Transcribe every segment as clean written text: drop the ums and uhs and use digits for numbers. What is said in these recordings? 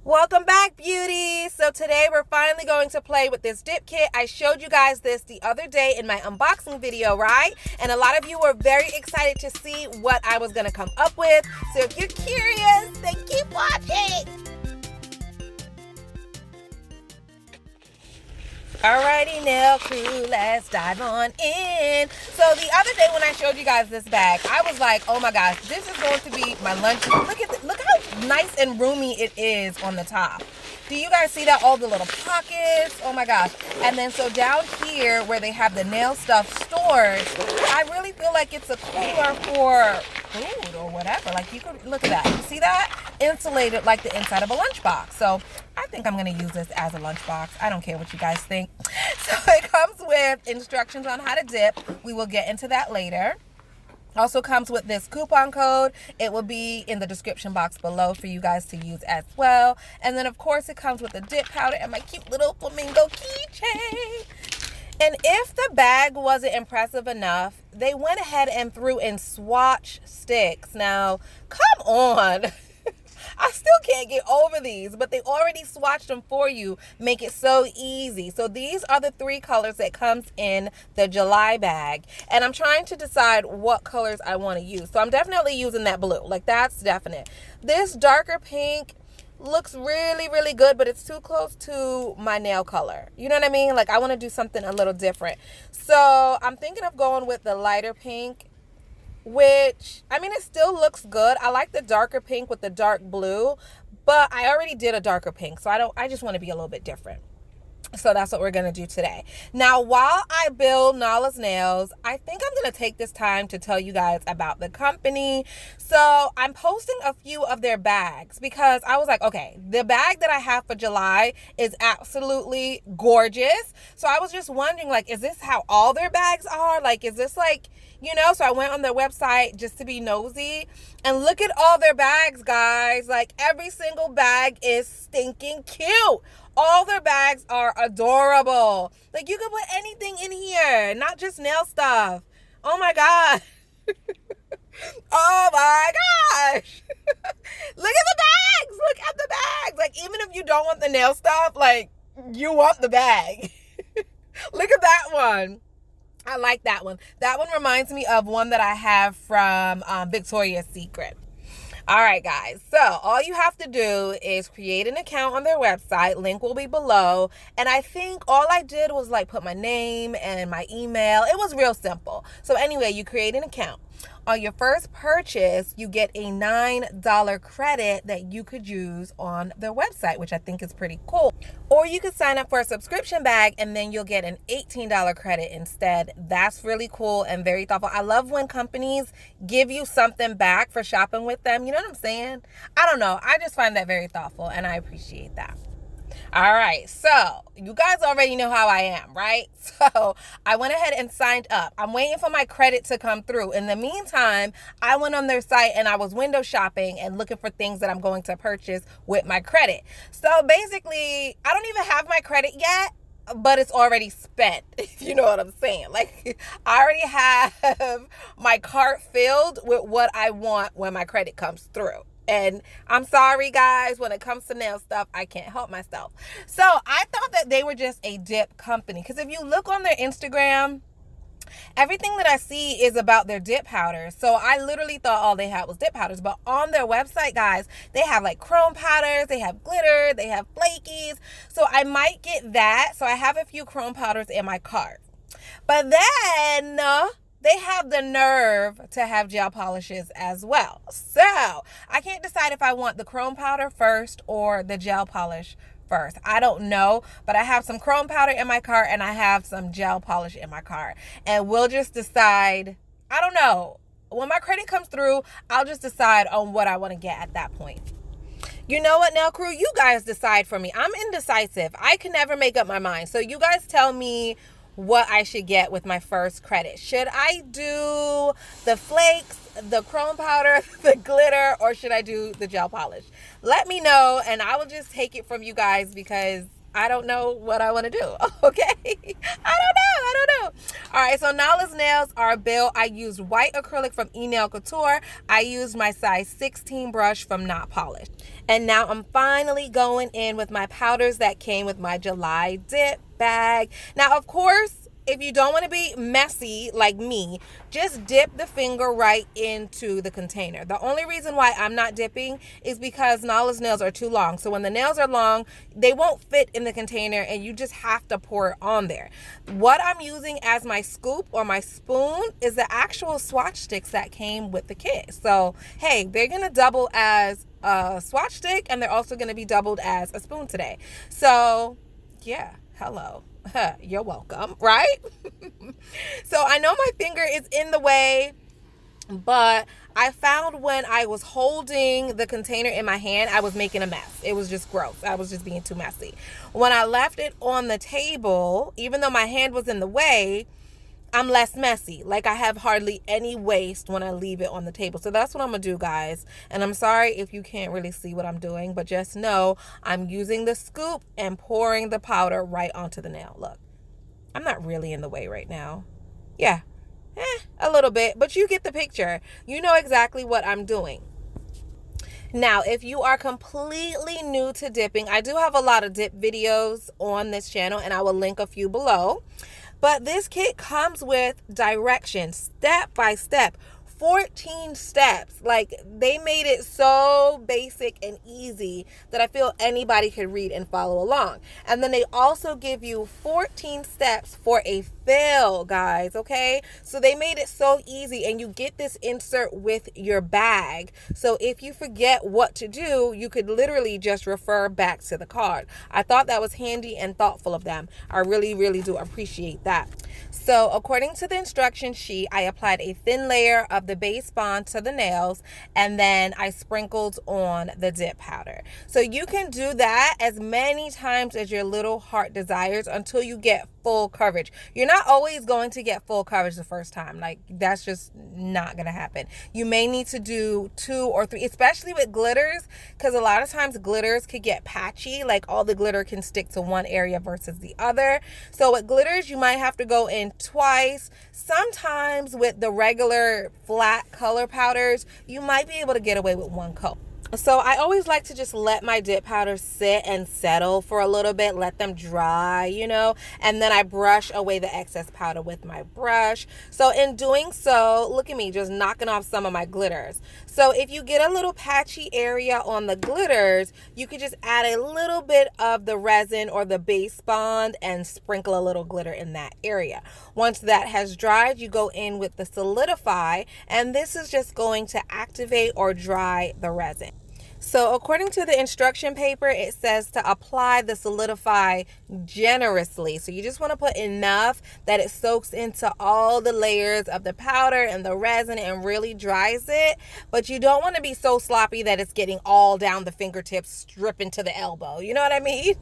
Welcome back, beauties. So today we're finally going to play with this dip kit. I showed you guys this the other day in my unboxing video, right? And a lot of you were very excited to see what I was going to come up with. So if you're curious, then keep watching. Alrighty, nail crew, let's dive on in. So the other day when I showed you guys this bag, I was like, oh my gosh, this is going to be my lunch. Look how nice and roomy it is on the top. Do you guys see that? All the little pockets. Oh my gosh. And then so down here where they have the nail stuff stored, I really feel like it's a cooler for food or whatever. Like you could look at that. You see that? Insulated like the inside of a lunchbox. So I think I'm going to use this as a lunchbox. I don't care what you guys think. So it comes with instructions on how to dip. We will get into that later. Also comes with this coupon code. It will be in the description box below for you guys to use as well. And then of course it comes with the dip powder and my cute little flamingo keychain. And if the bag wasn't impressive enough, they went ahead and threw in swatch sticks. Now, come on. I still can't get over these, but they already swatched them for you. Make it so easy. So these are the 3 colors that comes in the July bag. And I'm trying to decide what colors I want to use. So I'm definitely using that blue. Like, that's definite. This darker pink looks really, really good, but it's too close to my nail color. You know what I mean? Like, I want to do something a little different. So I'm thinking of going with the lighter pink, which, I mean, it still looks good. I like the darker pink with the dark blue, but I already did a darker pink, so I just want to be a little bit different. So that's what we're going to do today. Now, while I build Nala's nails, I think I'm going to take this time to tell you guys about the company. So I'm posting a few of their bags because I was like, okay, the bag that I have for July is absolutely gorgeous. So I was just wondering, like, is this how all their bags are? Like, is this like, you know? So I went on their website just to be nosy and look at all their bags, guys. Like, every single bag is stinking cute. All their bags are adorable. Like, you can put anything in here, not just nail stuff. Oh my God. Oh my gosh. Look at the bags. Look at the bags. Like, even if you don't want the nail stuff, like, you want the bag. Look at that one. I like that one. That one reminds me of one that I have from Victoria's Secret. All right, guys. So all you have to do is create an account on their website. Link will be below. And I think all I did was like put my name and my email. It was real simple. So anyway, you create an account. On your first purchase, you get a $9 credit that you could use on their website, which I think is pretty cool. Or you could sign up for a subscription bag and then you'll get an $18 credit instead. That's really cool and very thoughtful. I love when companies give you something back for shopping with them. You know what I'm saying? I don't know. I just find that very thoughtful and I appreciate that. All right, so you guys already know how I am, right? So I went ahead and signed up. I'm waiting for my credit to come through. In the meantime, I went on their site and I was window shopping and looking for things that I'm going to purchase with my credit. So basically, I don't even have my credit yet, but it's already spent, if you know what I'm saying. Like, I already have my cart filled with what I want when my credit comes through. And I'm sorry, guys, when it comes to nail stuff, I can't help myself. So I thought that they were just a dip company. Because if you look on their Instagram, everything that I see is about their dip powders. So I literally thought all they had was dip powders. But on their website, guys, they have like chrome powders, they have glitter, they have flakies. So I might get that. So I have a few chrome powders in my cart. But then they have the nerve to have gel polishes as well. So I can't decide if I want the chrome powder first or the gel polish first. I don't know, but I have some chrome powder in my cart and I have some gel polish in my cart. And we'll just decide, I don't know. When my credit comes through, I'll just decide on what I want to get at that point. You know what, nail crew? You guys decide for me. I'm indecisive. I can never make up my mind. So you guys tell me what I should get with my first credit. Should I do the flakes, the chrome powder, the glitter, or should I do the gel polish? Let me know and I will just take it from you guys because I don't know what I want to do. Okay? I don't know. right, so Nala's nails are built. I used white acrylic from Nail Couture. I used my size 16 brush from Not Polished. And now I'm finally going in with my powders that came with my July dip bag. Now, of course, if you don't want to be messy like me, just dip the finger right into the container. The only reason why I'm not dipping is because Nala's nails are too long. So when the nails are long, they won't fit in the container and you just have to pour it on there. What I'm using as my scoop or my spoon is the actual swatch sticks that came with the kit. So, hey, they're going to double as a swatch stick and they're also going to be doubled as a spoon today. So, yeah, hello. You're welcome, right? So I know my finger is in the way, but I found when I was holding the container in my hand, I was making a mess. It was just gross. I was just being too messy. When I left it on the table, even though my hand was in the way, I'm less messy. Like I have hardly any waste when I leave it on the table. So that's what I'm going to do, guys. And I'm sorry if you can't really see what I'm doing, but just know I'm using the scoop and pouring the powder right onto the nail. Look, I'm not really in the way right now. Yeah, a little bit, but you get the picture. You know exactly what I'm doing. Now, if you are completely new to dipping, I do have a lot of dip videos on this channel and I will link a few below. But this kit comes with directions, step by step, 14 steps. Like, they made it so basic and easy that I feel anybody could read and follow along. And then they also give you 14 steps for a fill, guys, okay? So they made it so easy, and you get this insert with your bag. So if you forget what to do, you could literally just refer back to the card. I thought that was handy and thoughtful of them. I really, really do appreciate that. So according to the instruction sheet, I applied a thin layer of the base bond to the nails, and then I sprinkled on the dip powder. So you can do that as many times as your little heart desires until you get full coverage. You're not always going to get full coverage the first time. Like, that's just not going to happen. You may need to do 2 or 3, especially with glitters, because a lot of times glitters could get patchy. Like, all the glitter can stick to one area versus the other. So with glitters, you might have to go in twice. Sometimes with the regular flat color powders, you might be able to get away with 1 coat. So I always like to just let my dip powders sit and settle for a little bit, let them dry, you know, and then I brush away the excess powder with my brush. So in doing so, look at me just knocking off some of my glitters. So if you get a little patchy area on the glitters, you could just add a little bit of the resin or the base bond and sprinkle a little glitter in that area. Once that has dried, you go in with the Solidify, and this is just going to activate or dry the resin. So according to the instruction paper, it says to apply the Solidify generously. So you just want to put enough that it soaks into all the layers of the powder and the resin and really dries it. But you don't want to be so sloppy that it's getting all down the fingertips, dripping to the elbow. You know what I mean?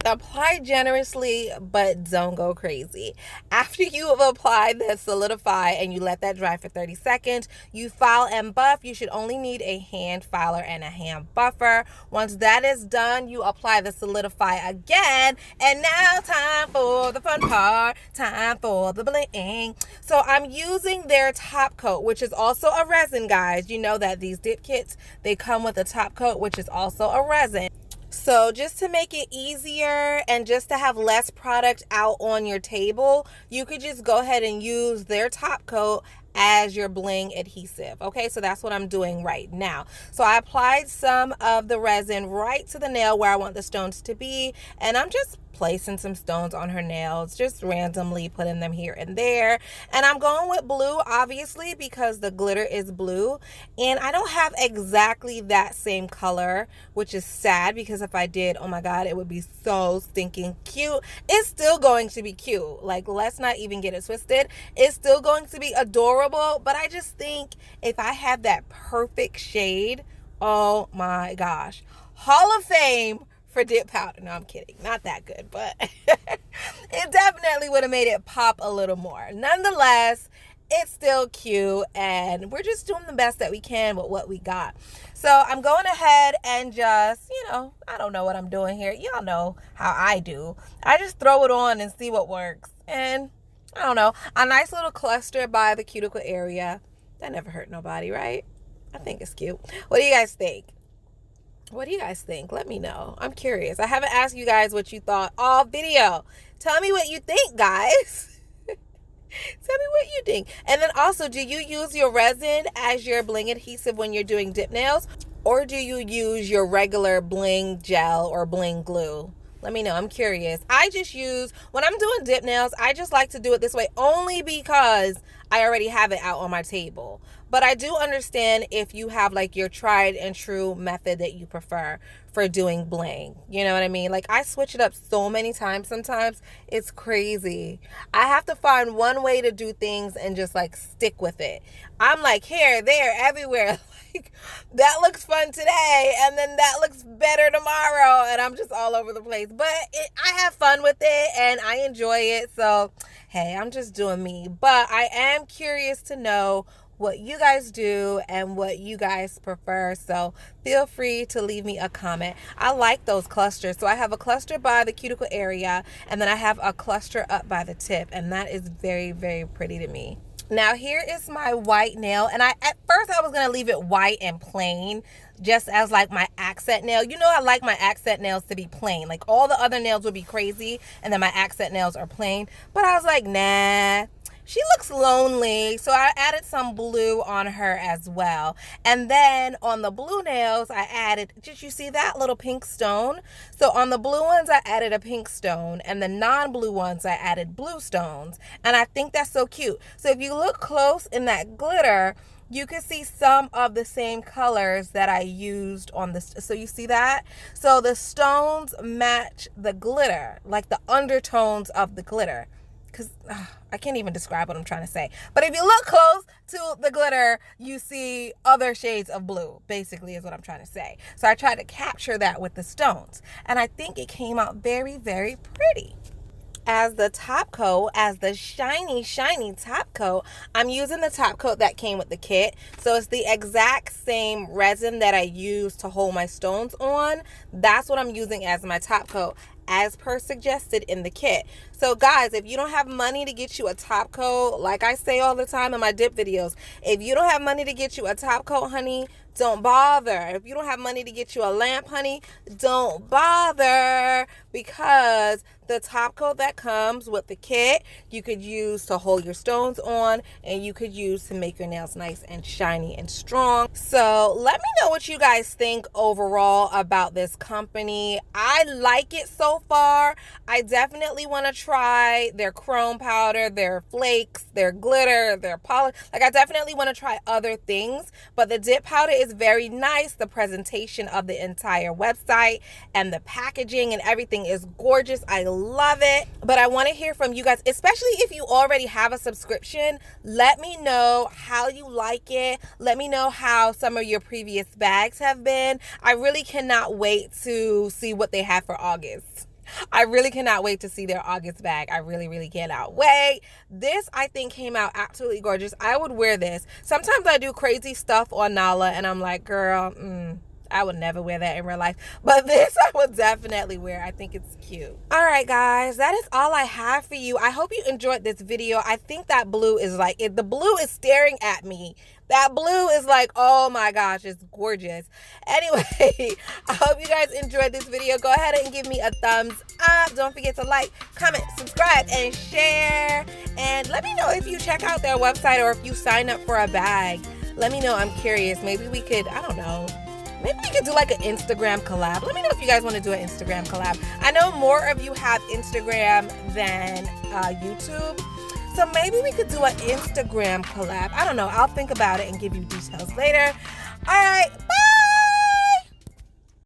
Apply generously, but don't go crazy. After you have applied the Solidify and you let that dry for 30 seconds, you file and buff. You should only need a hand filer and a hand buffer. Once that is done, you apply the Solidify again, and now time for the fun part, time for the bling. So I'm using their top coat, which is also a resin, guys. You know that these dip kits, they come with a top coat, which is also a resin. So just to make it easier and just to have less product out on your table, you could just go ahead and use their top coat as your Bling adhesive. Okay, so that's what I'm doing right now. So I applied some of the resin right to the nail where I want the stones to be, and I'm just placing some stones on her nails, just randomly putting them here and there. And I'm going with blue, obviously, because the glitter is blue, and I don't have exactly that same color, which is sad, because if I did, oh my god, it would be so stinking cute. It's still going to be cute. Like, let's not even get it twisted. It's still going to be adorable, but I just think if I had that perfect shade, oh my gosh, Hall of Fame for dip powder. No, I'm kidding. Not that good, but it definitely would have made it pop a little more. Nonetheless, it's still cute, and we're just doing the best that we can with what we got. So I'm going ahead and just, I don't know what I'm doing here. Y'all know how I do. I just throw it on and see what works. And I don't know, a nice little cluster by the cuticle area. That never hurt nobody, right? I think it's cute. What do you guys think? What do you guys think? Let me know. I'm curious. I haven't asked you guys what you thought all video. Tell me what you think, guys. Tell me what you think. And then also, do you use your resin as your bling adhesive when you're doing dip nails? Or do you use your regular bling gel or bling glue? Let me know. I'm curious. I just use, when I'm doing dip nails, I just like to do it this way only because I already have it out on my table. But I do understand if you have like your tried and true method that you prefer for doing bling. You know what I mean? Like, I switch it up so many times sometimes. It's crazy. I have to find one way to do things and just like stick with it. I'm like here, there, everywhere. Like, that looks fun today and then that looks better tomorrow, and I'm just all over the place. But I have fun with it and I enjoy it. So, hey, I'm just doing me. But I am curious to know what you guys do and what you guys prefer, so feel free to leave me a comment. I like those clusters. So I have a cluster by the cuticle area, and then I have a cluster up by the tip, and that is very, very pretty to me. Now here is my white nail, and at first I was gonna leave it white and plain just as like my accent nail. You know, I like my accent nails to be plain. Like, all the other nails would be crazy and then my accent nails are plain, but I was like, nah, she looks lonely, so I added some blue on her as well. And then on the blue nails, I added, did you see that little pink stone? So on the blue ones, I added a pink stone, and the non-blue ones, I added blue stones. And I think that's so cute. So if you look close in that glitter, you can see some of the same colors that I used on this. So you see that? So the stones match the glitter, like the undertones of the glitter. Because I can't even describe what I'm trying to say. But if you look close to the glitter, you see other shades of blue, basically, is what I'm trying to say. So I tried to capture that with the stones. And I think it came out very, very pretty. As the top coat, as the shiny, shiny top coat, I'm using the top coat that came with the kit. So it's the exact same resin that I use to hold my stones on. That's what I'm using as my top coat, as per suggested in the kit. So guys, if you don't have money to get you a top coat, like I say all the time in my dip videos, if you don't have money to get you a top coat, honey, don't bother. If you don't have money to get you a lamp, honey, don't bother, because the top coat that comes with the kit, you could use to hold your stones on, and you could use to make your nails nice and shiny and strong. So let me know what you guys think overall about this company. I like it so far. I definitely want to try their chrome powder, their flakes, their glitter, their polish. Like, I definitely want to try other things, but the dip powder is very nice. The presentation of the entire website and the packaging and everything is gorgeous. I love it. But I want to hear from you guys, especially if you already have a subscription. Let me know how you like it. Let me know how some of your previous bags have been. I really cannot wait to see what they have for August. I really cannot wait to see their August bag. I really, really cannot wait. This, I think, came out absolutely gorgeous. I would wear this. Sometimes I do crazy stuff on Nala, and I'm like, girl, I would never wear that in real life. But this I would definitely wear. I think it's cute. All right, guys, that is all I have for you. I hope you enjoyed this video. I think that blue is like, the blue is staring at me. That blue is like, oh my gosh, it's gorgeous. Anyway, I hope you guys enjoyed this video. Go ahead and give me a thumbs up. Don't forget to like, comment, subscribe, and share. And let me know if you check out their website or if you sign up for a bag. Let me know. I'm curious. Maybe we could, I don't know. Maybe we could do like an Instagram collab. Let me know if you guys want to do an Instagram collab. I know more of you have Instagram than YouTube. So maybe we could do an Instagram collab. I don't know. I'll think about it and give you details later. All right. Bye.